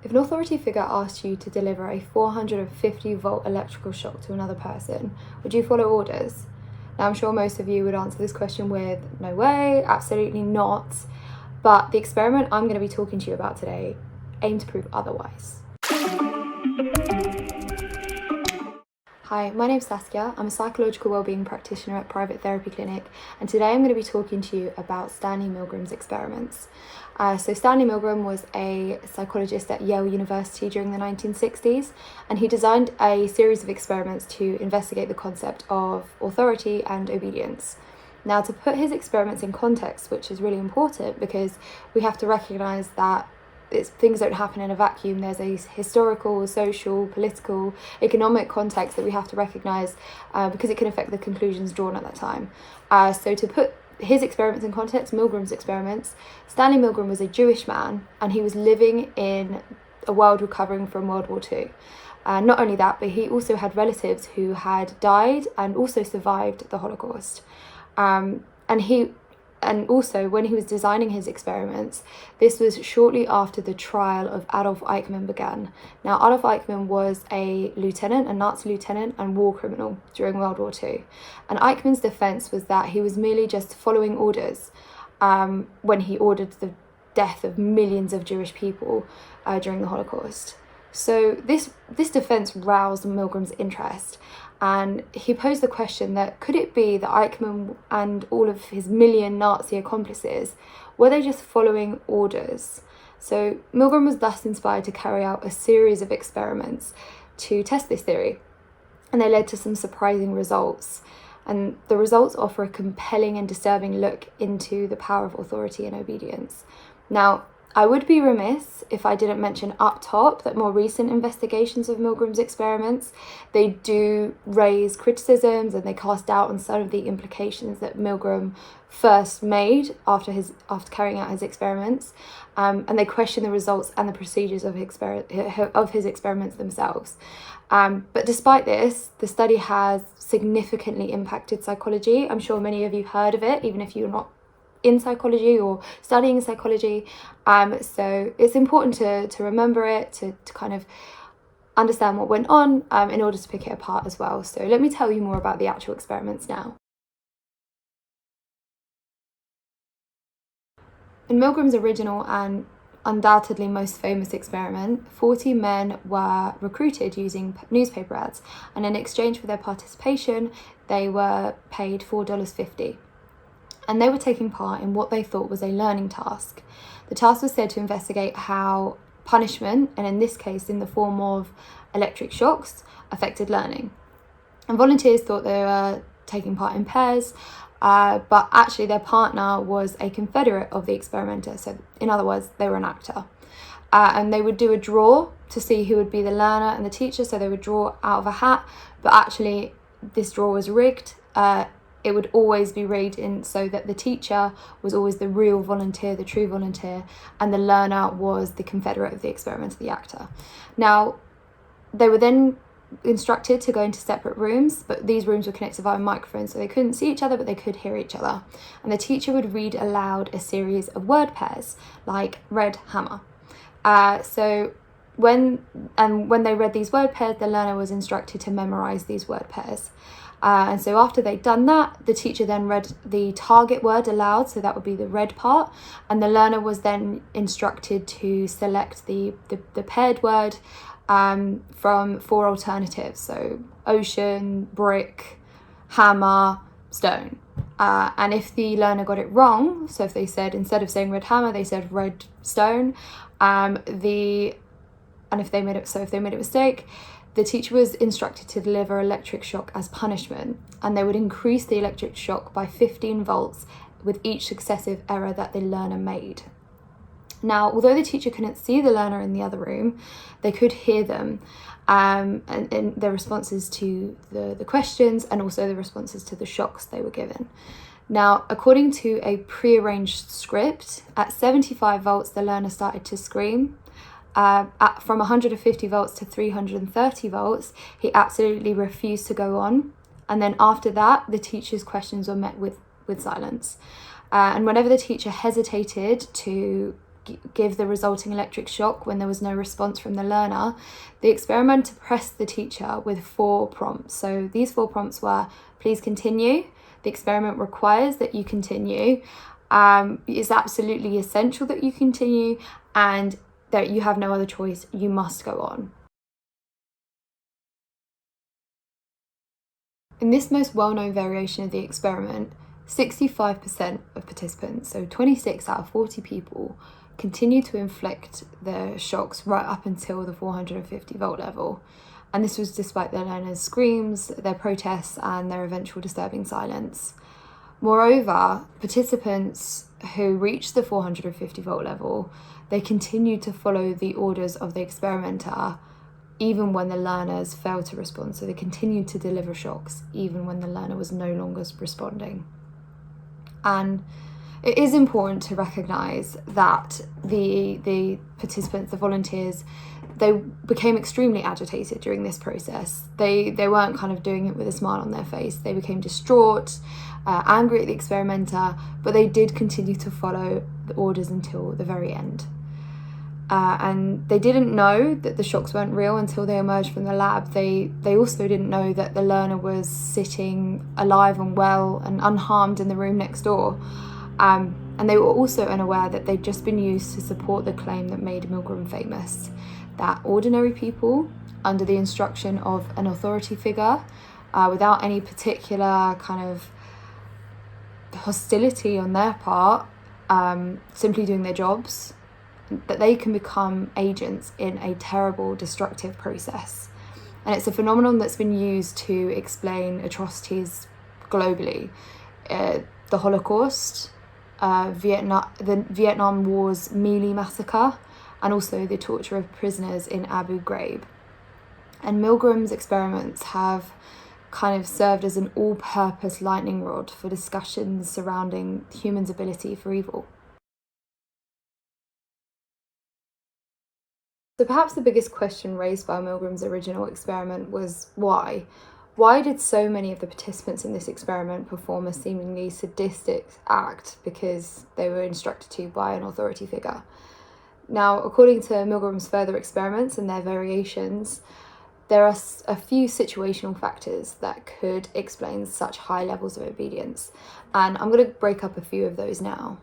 If an authority figure asked you to deliver a 450 volt electrical shock to another person, would you follow orders? Now, I'm sure most of you would answer this question with no way, absolutely not. But the experiment I'm going to be talking to you about today aims to prove otherwise. Hi, my name's Saskia. I'm a psychological wellbeing practitioner at a private therapy clinic, and today I'm going to be talking to you about Stanley Milgram's experiments. So Stanley Milgram was a psychologist at Yale University during the 1960s, and he designed a series of experiments to investigate the concept of authority and obedience. Now, to put his experiments in context, which is really important because we have to recognise that things don't happen in a vacuum. There's a historical, social, political, economic context that we have to recognise because it can affect the conclusions drawn at that time. So to put his experiments in context, Milgram's experiments, Stanley Milgram was a Jewish man and he was living in a world recovering from World War II. Not only that, but he also had relatives who had died and also survived the Holocaust. And also, when he was designing his experiments, this was shortly after the trial of Adolf Eichmann began. Now, Adolf Eichmann was a Nazi lieutenant and war criminal during World War II. And Eichmann's defense was that he was merely just following orders when he ordered the death of millions of Jewish people during the Holocaust. So this defense roused Milgram's interest. And he posed the question that could it be that Eichmann and all of his million Nazi accomplices, were they just following orders? So Milgram was thus inspired to carry out a series of experiments to test this theory. And they led to some surprising results. And the results offer a compelling and disturbing look into the power of authority and obedience. Now, I would be remiss if I didn't mention up top that more recent investigations of Milgram's experiments, they do raise criticisms and they cast doubt on some of the implications that Milgram first made after carrying out his experiments, and they question the results and the procedures of his experiments themselves. But despite this, the study has significantly impacted psychology. I'm sure many of you heard of it, even if you're not in psychology or studying psychology. So it's important to remember it, to kind of understand what went on in order to pick it apart as well. So let me tell you more about the actual experiments now. In Milgram's original and undoubtedly most famous experiment, 40 men were recruited using newspaper ads, and in exchange for their participation, they were paid $4.50. And they were taking part in what they thought was a learning task. The task was said to investigate how punishment, and in this case in the form of electric shocks, affected learning. And volunteers thought they were taking part in pairs, but actually their partner was a confederate of the experimenter. So in other words, they were an actor. And they would do a draw to see who would be the learner and the teacher. So they would draw out of a hat, but actually this draw was rigged. It would always be rigged in so that the teacher was always the real volunteer, the true volunteer, and the learner was the confederate of the experimenter, the actor. Now, they were then instructed to go into separate rooms, but these rooms were connected via microphones, so they couldn't see each other, but they could hear each other. And the teacher would read aloud a series of word pairs, like red hammer. So when they read these word pairs, the learner was instructed to memorize these word pairs. And so after they'd done that, the teacher then read the target word aloud, so that would be the red part, and the learner was then instructed to select the paired word from 4 alternatives, so ocean, brick, hammer, stone. And if the learner got it wrong, so if they said, instead of saying red hammer, they said red stone, if they made a mistake, the teacher was instructed to deliver electric shock as punishment, and they would increase the electric shock by 15 volts with each successive error that the learner made. Now, although the teacher couldn't see the learner in the other room, they could hear them and their responses to the questions and also the responses to the shocks they were given. Now, according to a prearranged script, at 75 volts, the learner started to scream. From 150 volts to 330 volts, he absolutely refused to go on. And then after that, the teacher's questions were met with silence. And whenever the teacher hesitated to give the resulting electric shock when there was no response from the learner, the experimenter pressed the teacher with 4 prompts. So these 4 prompts were: please continue, the experiment requires that you continue, it's absolutely essential that you continue, and that you have no other choice, you must go on. In this most well-known variation of the experiment, 65% of participants, so 26 out of 40 people, continued to inflict the shocks right up until the 450 volt level. And this was despite their learners' screams, their protests, and their eventual disturbing silence. Moreover, participants who reached the 450 volt level, they continued to follow the orders of the experimenter even when the learners failed to respond. So they continued to deliver shocks even when the learner was no longer responding. And it is important to recognise that the participants, the volunteers, they became extremely agitated during this process. They weren't kind of doing it with a smile on their face. They became distraught, angry at the experimenter, but they did continue to follow the orders until the very end. And they didn't know that the shocks weren't real until they emerged from the lab. They also didn't know that the learner was sitting alive and well and unharmed in the room next door. And they were also unaware that they'd just been used to support the claim that made Milgram famous, that ordinary people, under the instruction of an authority figure, without any particular kind of hostility on their part, simply doing their jobs, that they can become agents in a terrible, destructive process. And it's a phenomenon that's been used to explain atrocities globally. The Holocaust, the Vietnam War's Mealy massacre, and also the torture of prisoners in Abu Ghraib. And Milgram's experiments have kind of served as an all-purpose lightning rod for discussions surrounding humans' ability for evil. So perhaps the biggest question raised by Milgram's original experiment was why? Why did so many of the participants in this experiment perform a seemingly sadistic act because they were instructed to by an authority figure? Now, according to Milgram's further experiments and their variations, there are a few situational factors that could explain such high levels of obedience, and I'm going to break up a few of those now.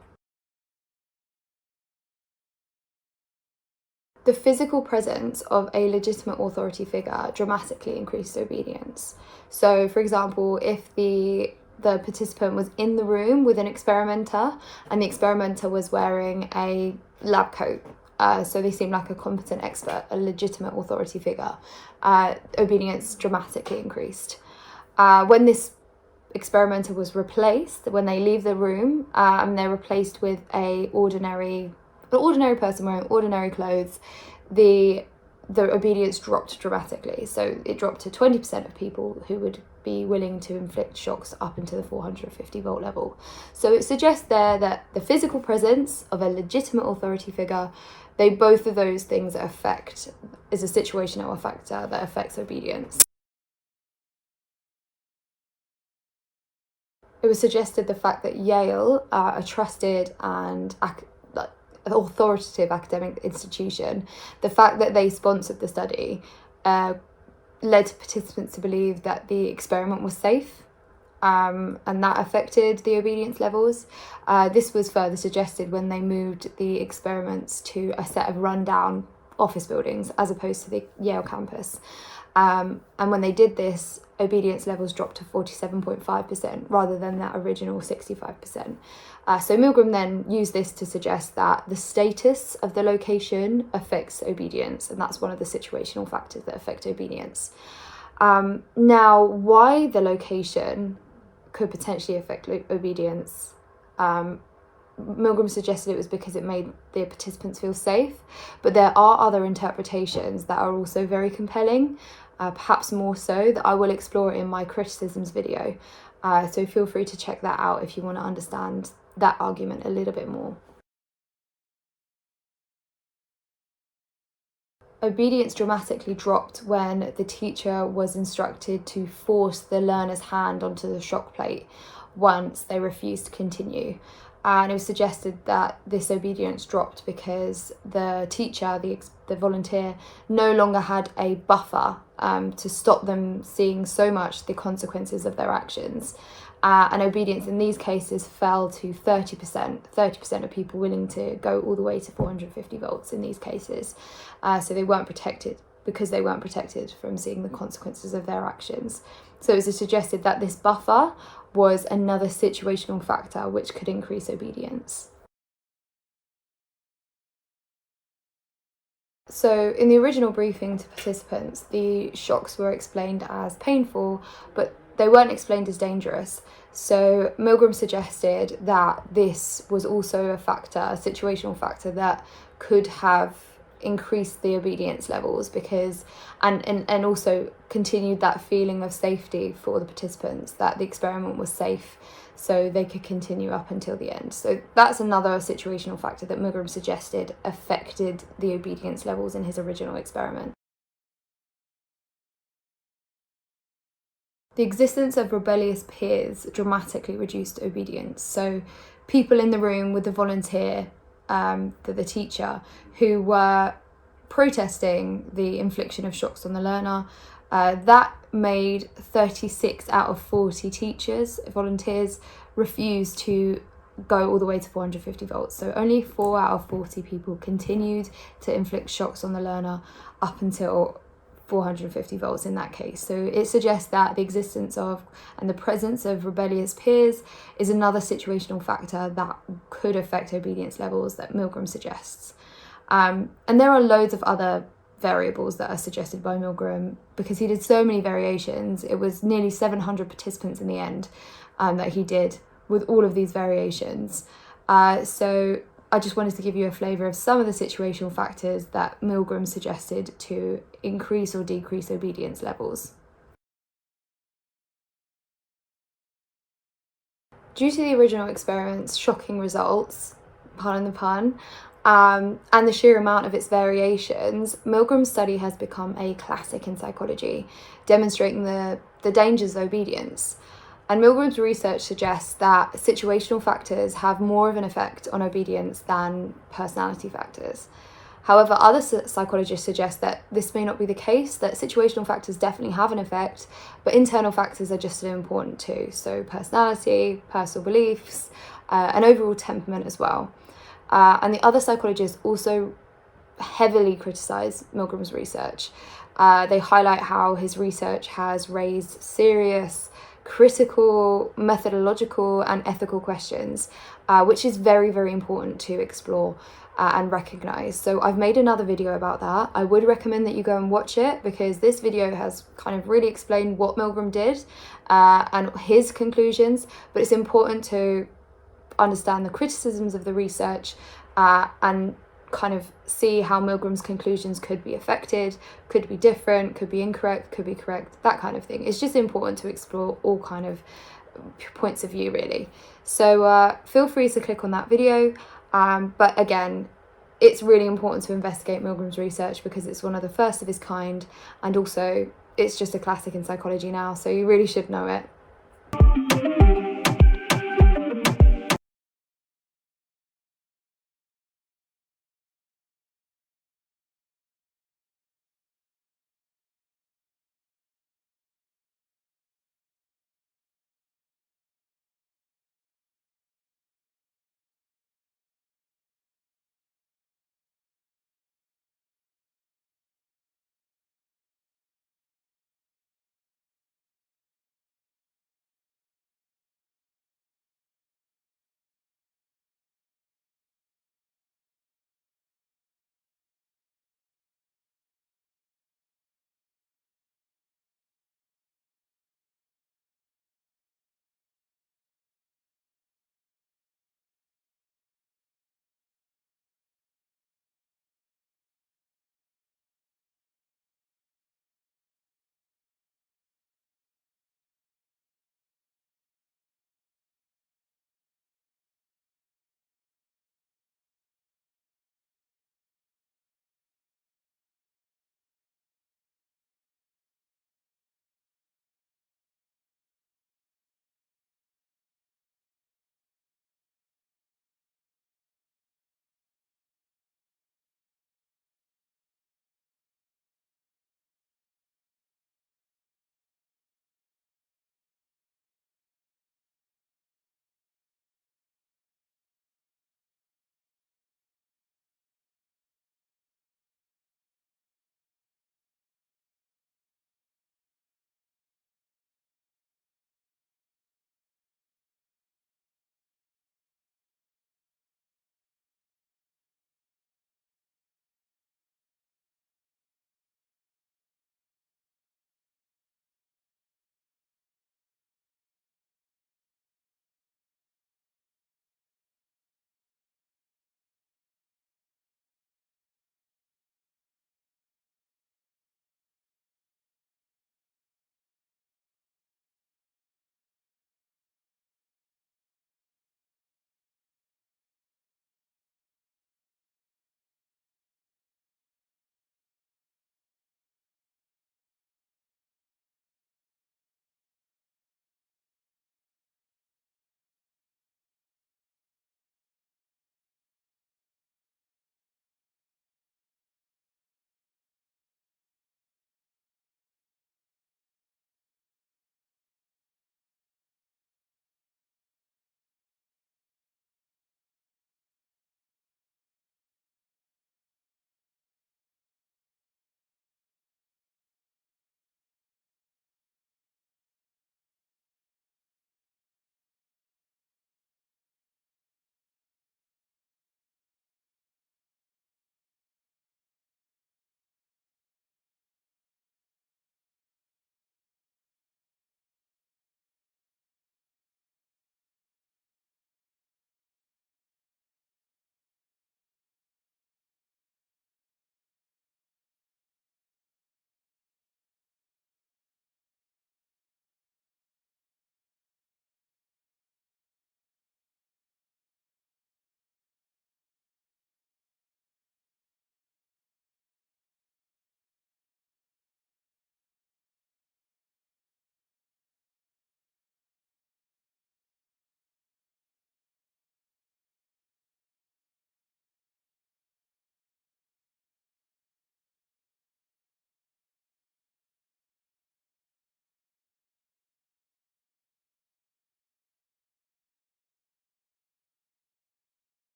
The physical presence of a legitimate authority figure dramatically increased obedience. So, for example, if the participant was in the room with an experimenter and the experimenter was wearing a lab coat, so they seemed like a competent expert, a legitimate authority figure, obedience dramatically increased. When this experimenter was replaced, when they leave the room and they're replaced with an ordinary person wearing ordinary clothes, the obedience dropped dramatically. So it dropped to 20% of people who would be willing to inflict shocks up into the 450 volt level. So it suggests there that the physical presence of a legitimate authority figure, both of those things is a situational factor that affects obedience. It was suggested the fact that Yale, a trusted and authoritative academic institution, the fact that they sponsored the study led participants to believe that the experiment was safe, and that affected the obedience levels. This was further suggested when they moved the experiments to a set of rundown office buildings as opposed to the Yale campus. And when they did this, obedience levels dropped to 47.5% rather than that original 65%. So Milgram then used this to suggest that the status of the location affects obedience, and that's one of the situational factors that affect obedience. Now, why the location could potentially affect obedience, Milgram suggested it was because it made the participants feel safe, but there are other interpretations that are also very compelling, perhaps more so, that I will explore in my criticisms video. So feel free to check that out if you want to understand that argument a little bit more. Obedience dramatically dropped when the teacher was instructed to force the learner's hand onto the shock plate once they refused to continue. And it was suggested that this obedience dropped because the teacher, the volunteer, no longer had a buffer to stop them seeing so much the consequences of their actions. And obedience in these cases fell to 30% of people willing to go all the way to 450 volts in these cases. So they weren't protected because they weren't protected from seeing the consequences of their actions. So it was suggested that this buffer was another situational factor which could increase obedience. So in the original briefing to participants, the shocks were explained as painful, but they weren't explained as dangerous. So Milgram suggested that this was also a situational factor that could have increased the obedience levels because and also continued that feeling of safety for the participants, that the experiment was safe so they could continue up until the end. So that's another situational factor that Milgram suggested affected the obedience levels in his original experiment. The existence of rebellious peers dramatically reduced obedience. So people in the room with the volunteer, the teacher, who were protesting the infliction of shocks on the learner, that made 36 out of 40 volunteers, refuse to go all the way to 450 volts. So only 4 out of 40 people continued to inflict shocks on the learner up until 450 volts in that case. So it suggests that the existence of and the presence of rebellious peers is another situational factor that could affect obedience levels that Milgram suggests. And there are loads of other variables that are suggested by Milgram because he did so many variations. It was nearly 700 participants in the end that he did with all of these variations. So I just wanted to give you a flavour of some of the situational factors that Milgram suggested to increase or decrease obedience levels. Due to the original experiment's shocking results, pardon the pun, and the sheer amount of its variations, Milgram's study has become a classic in psychology, demonstrating the dangers of obedience. And Milgram's research suggests that situational factors have more of an effect on obedience than personality factors. However, other psychologists suggest that this may not be the case, that situational factors definitely have an effect, but internal factors are just as important too. So personality, personal beliefs, and overall temperament as well. And the other psychologists also heavily criticise Milgram's research. They highlight how his research has raised serious, critical, methodological and ethical questions, which is very, very important to explore and recognise. So I've made another video about that. I would recommend that you go and watch it because this video has kind of really explained what Milgram did and his conclusions, but it's important to understand the criticisms of the research and kind of see how Milgram's conclusions could be affected, could be different, could be incorrect, could be correct, that kind of thing. It's just important to explore all kind of points of view really. So feel free to click on that video, but again, it's really important to investigate Milgram's research because it's one of the first of its kind, and also it's just a classic in psychology now, so you really should know it.